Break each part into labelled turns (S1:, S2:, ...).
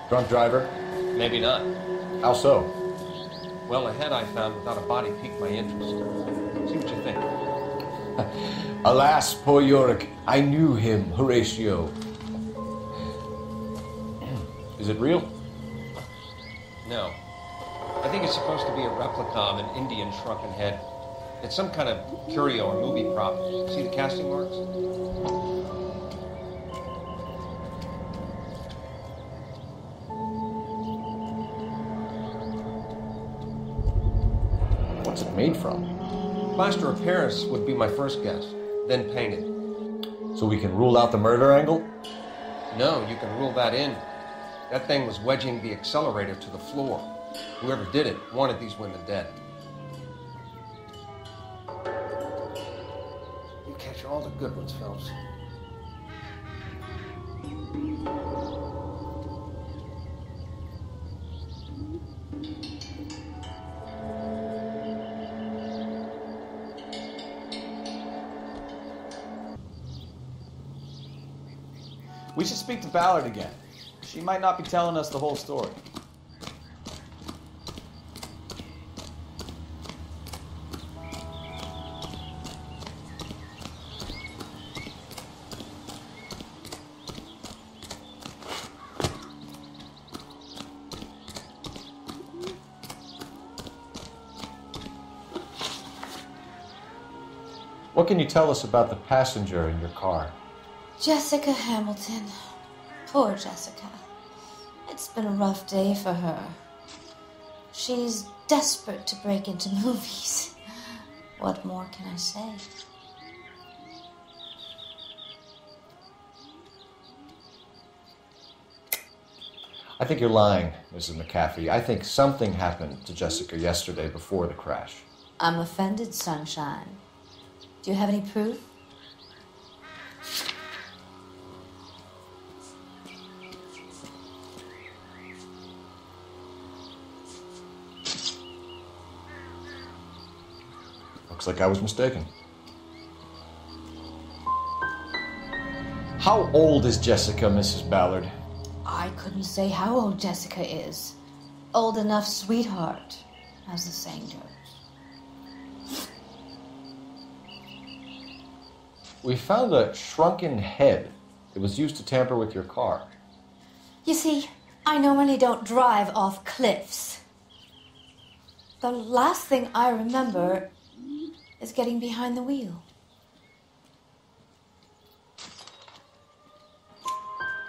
S1: Drunk driver?
S2: Maybe not.
S1: How so?
S2: Well, the head I found without a body piqued my interest. See what you think.
S1: Alas, poor Yorick, I knew him, Horatio. Is it real?
S2: No. I think it's supposed to be a replica of an Indian shrunken head. It's some kind of curio or movie prop. See the casting marks?
S1: What's it made from?
S2: Plaster of Paris would be my first guess, then painted.
S1: So we can rule out the murder angle?
S2: No, you can rule that in. That thing was wedging the accelerator to the floor. Whoever did it wanted these women dead. You catch all the good ones, fellas.
S3: We should speak to Ballard again. She might not be telling us the whole story.
S1: What can you tell us about the passenger in your car?
S4: Jessica Hamilton. Poor Jessica. It's been a rough day for her. She's desperate to break into movies. What more can I say?
S1: I think you're lying, Mrs. McAfee. I think something happened to Jessica yesterday before the crash.
S4: I'm offended, Sunshine. Do you have any proof?
S1: Looks like I was mistaken. How old is Jessica, Mrs. Ballard?
S4: I couldn't say how old Jessica is. Old enough, sweetheart, as the saying goes.
S1: We found a shrunken head. It was used to tamper with your car.
S4: You see, I normally don't drive off cliffs. The last thing I remember is getting behind the wheel.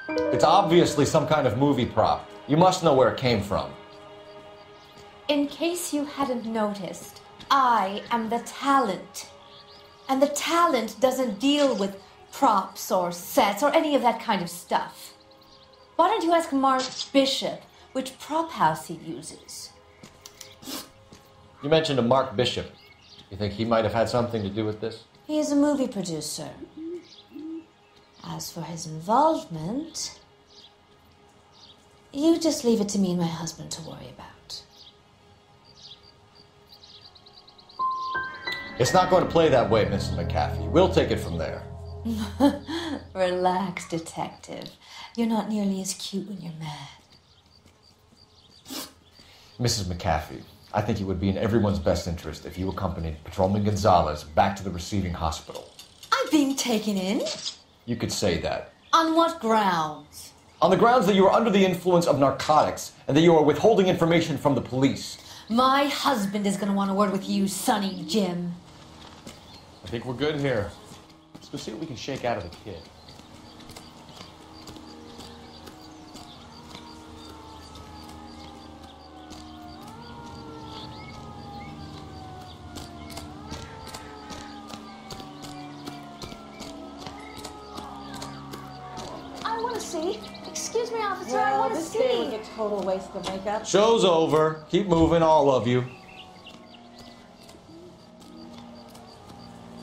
S1: It's obviously some kind of movie prop. You must know where it came from.
S4: In case you hadn't noticed, I am the talent. And the talent doesn't deal with props or sets or any of that kind of stuff. Why don't you ask Mark Bishop which prop house he uses?
S1: You mentioned a Mark Bishop. You think he might have had something to do with this?
S4: He is a movie producer. As for his involvement, you just leave it to me and my husband to worry about.
S1: It's not going to play that way, Mrs. McAfee. We'll take it from there.
S4: Relax, detective. You're not nearly as cute when you're mad.
S1: Mrs. McAfee, I think it would be in everyone's best interest if you accompanied Patrolman Gonzalez back to the receiving hospital.
S4: I'm being taken in?
S1: You could say that.
S4: On what grounds?
S1: On the grounds that you are under the influence of narcotics and that you are withholding information from the police.
S4: My husband is going to want a word with you, Sonny Jim.
S3: I think we're good here. Let's go see what we can shake out of the kid.
S4: I want to see. Excuse me, officer, I want to
S5: this
S4: see.
S5: day was a total waste of makeup.
S1: Show's over. Keep moving, all of you.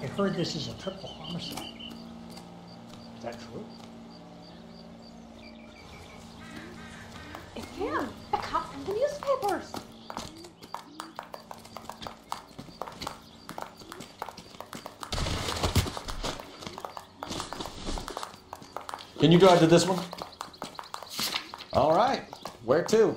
S6: I heard this is a triple homicide. Is that true?
S5: It's him, the cop from the newspapers.
S1: Can you drive to this one?
S3: All right. Where to?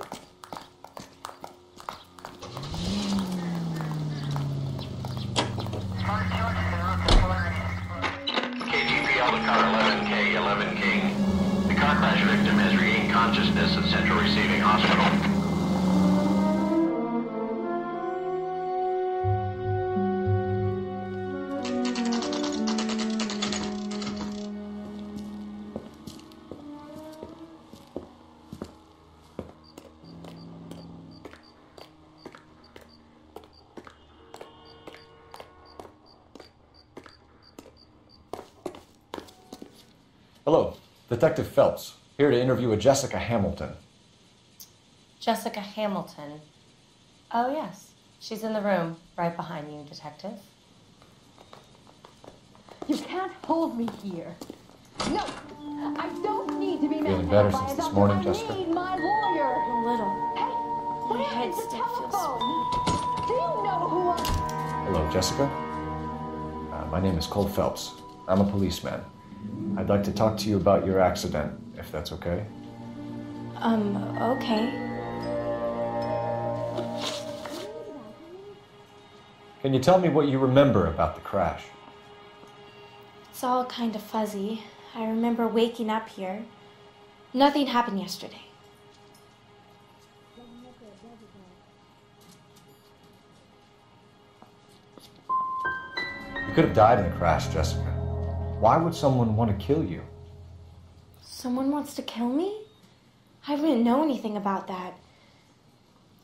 S7: KGPL to car 11K, 11 King. The car crash victim has regained consciousness at Central Receiving Hospital.
S1: Hello, Detective Phelps, here to interview a Jessica Hamilton.
S8: Jessica Hamilton. Oh, yes. She's in the room right behind you, Detective.
S5: You can't hold me here. No, I don't need to be
S1: Feeling
S5: met
S1: better
S5: by
S1: since
S5: a
S1: this
S5: doctor.
S1: morning,
S5: I
S1: Jessica?
S5: need my lawyer.
S4: A little.
S5: Hey, what
S4: My
S5: happened
S4: head
S5: to the
S4: still feels
S5: telephone? Do you know who I...
S1: Hello, Jessica. My name is Cole Phelps. I'm a policeman. I'd like to talk to you about your accident, if that's okay.
S4: Okay.
S1: Can you tell me what you remember about the crash?
S4: It's all kind of fuzzy. I remember waking up here. Nothing happened yesterday.
S1: You could have died in the crash, Jessica. Why would someone want to kill you?
S4: Someone wants to kill me? I wouldn't know anything about that.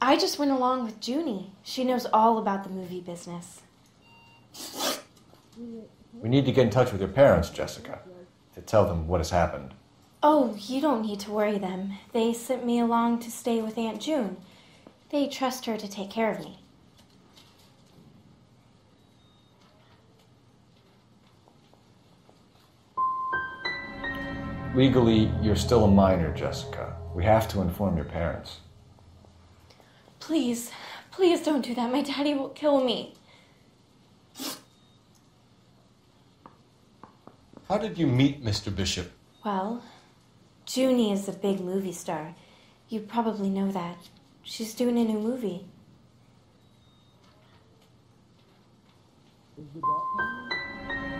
S4: I just went along with Junie. She knows all about the movie business.
S1: We need to get in touch with your parents, Jessica, to tell them what has happened.
S4: Oh, you don't need to worry them. They sent me along to stay with Aunt June. They trust her to take care of me.
S1: Legally, you're still a minor, Jessica. We have to inform your parents.
S4: Please, please don't do that. My daddy will kill me.
S9: How did you meet Mr. Bishop?
S4: Well, Junie is a big movie star. You probably know that. She's doing a new movie.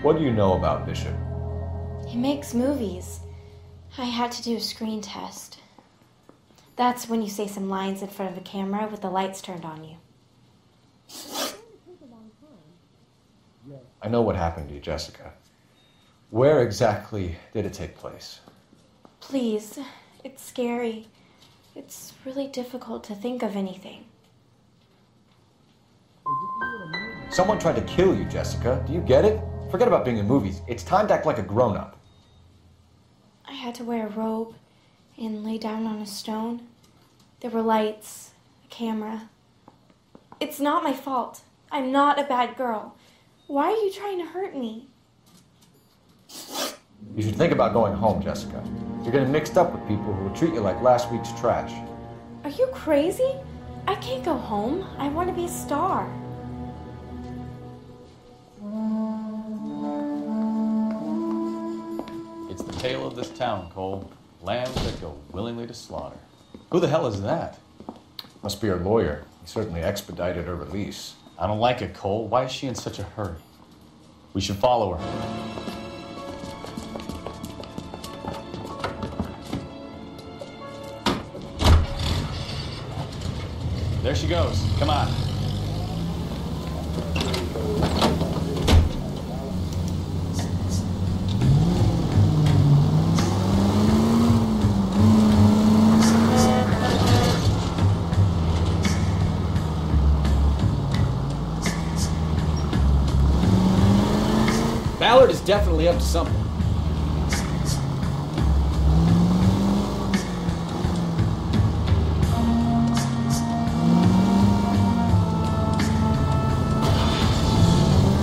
S1: What do you know about Bishop?
S4: He makes movies. I had to do a screen test. That's when you say some lines in front of a camera with the lights turned on you.
S1: I know what happened to you, Jessica. Where exactly did it take place?
S4: Please, it's scary. It's really difficult to think of anything.
S1: Someone tried to kill you, Jessica. Do you get it? Forget about being in movies. It's time to act like a grown-up.
S4: I had to wear a robe and lay down on a stone. There were lights, a camera. It's not my fault. I'm not a bad girl. Why are you trying to hurt me?
S1: You should think about going home, Jessica. You're getting mixed up with people who will treat you like last week's trash.
S4: Are you crazy? I can't go home. I want to be a star.
S3: It's the tale of this town, Cole. Lambs that go willingly to slaughter. Who the hell is that?
S1: Must be her lawyer. He certainly expedited her release.
S3: I don't like it, Cole. Why is she in such a hurry? We should follow her. There she goes. Come on. Ballard is definitely up to something.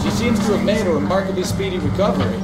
S3: She seems to have made a remarkably speedy recovery.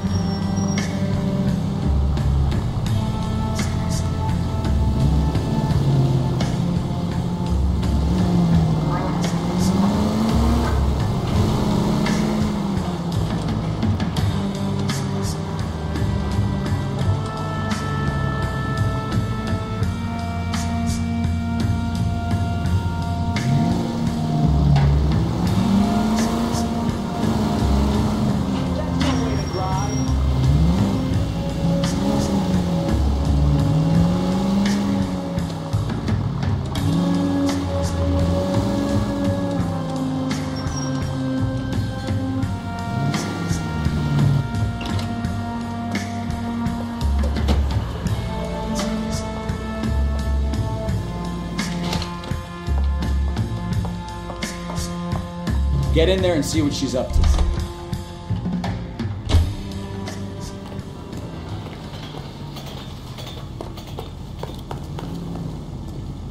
S10: Get in there and see what she's up to.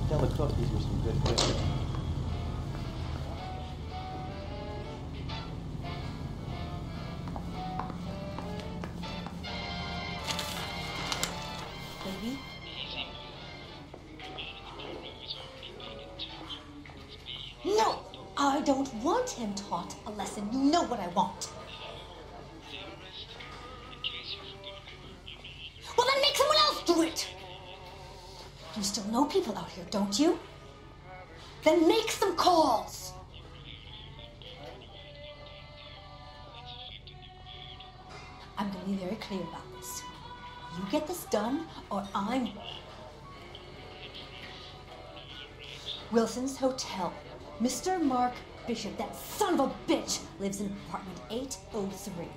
S3: Tell the cook these were some good fish.
S4: Baby? No! I don't want him taught a lesson. You know what I want. Well, then make someone else do it! You still know people out here, don't you? Then make some calls! I'm gonna be very clear about this. You get this done, or I'm... Wilson's Hotel. Mr. Mark Bishop, that son of a bitch, lives in apartment 803.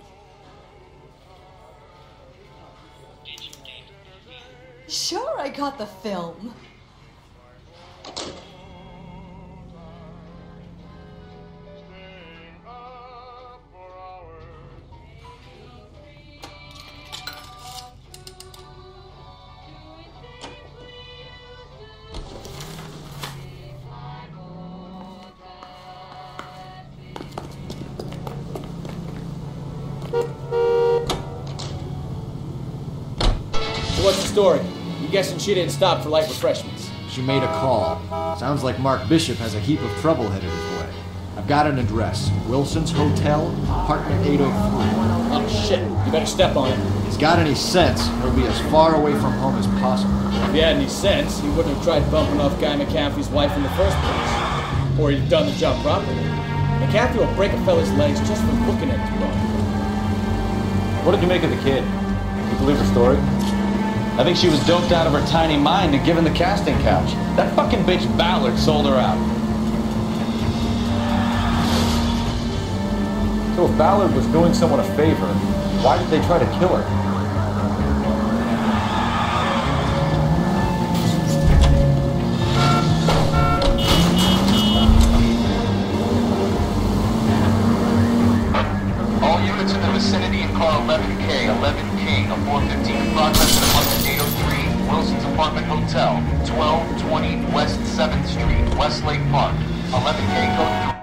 S4: Sure, I got the film.
S10: So what's the story? You guessing she didn't stop for light refreshments?
S1: She made a call. Sounds like Mark Bishop has a heap of trouble headed his way. I've got an address. Wilson's Hotel, apartment 803.
S10: Oh shit, you better step on it.
S1: If he's got any sense, he'll be as far away from home as possible.
S10: If he had any sense, he wouldn't have tried bumping off Guy McCaffrey's wife in the first place. Or he'd done the job properly. McCaffrey will break a fella's legs just for looking at his body.
S3: What did you make of the kid? You believe her story? I think she was doped out of her tiny mind and given the casting couch. That fucking bitch Ballard sold her out.
S1: So if Ballard was doing someone a favor, why did they try to kill her?
S7: All units in the vicinity in car 11K, 11 King, a 415 progress in apartment 803, Wilson's Apartment Hotel, 1220 West 7th Street, Westlake Park. 11K, go through.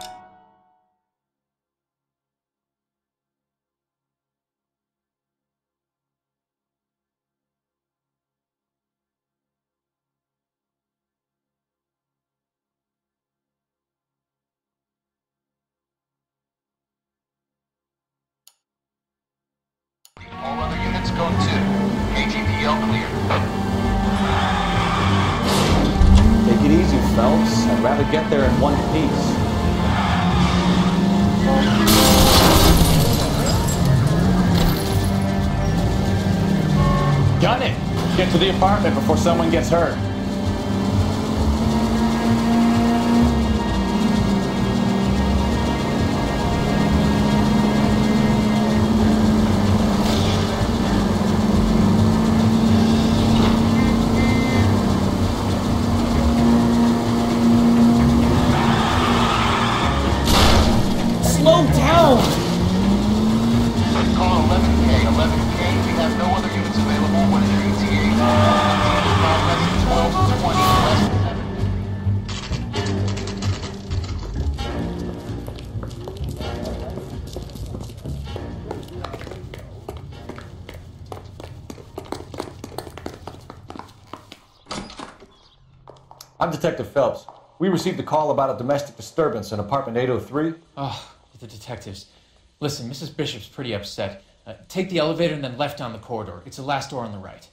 S7: All other units go to KGPL clear.
S3: Take it easy, Phelps. I'd rather get there in one piece. Gun it! Get to the apartment before someone gets hurt.
S10: Slow down!
S7: Call 11K, 11K, we have no other units available. What is your ETA? Progress 1220 West 7th.
S1: I'm Detective Phelps. We received a call about a domestic disturbance in apartment 803.
S11: Oh, the detectives. Listen, Mrs. Bishop's pretty upset. Take the elevator and then left down the corridor. It's the last door on the right.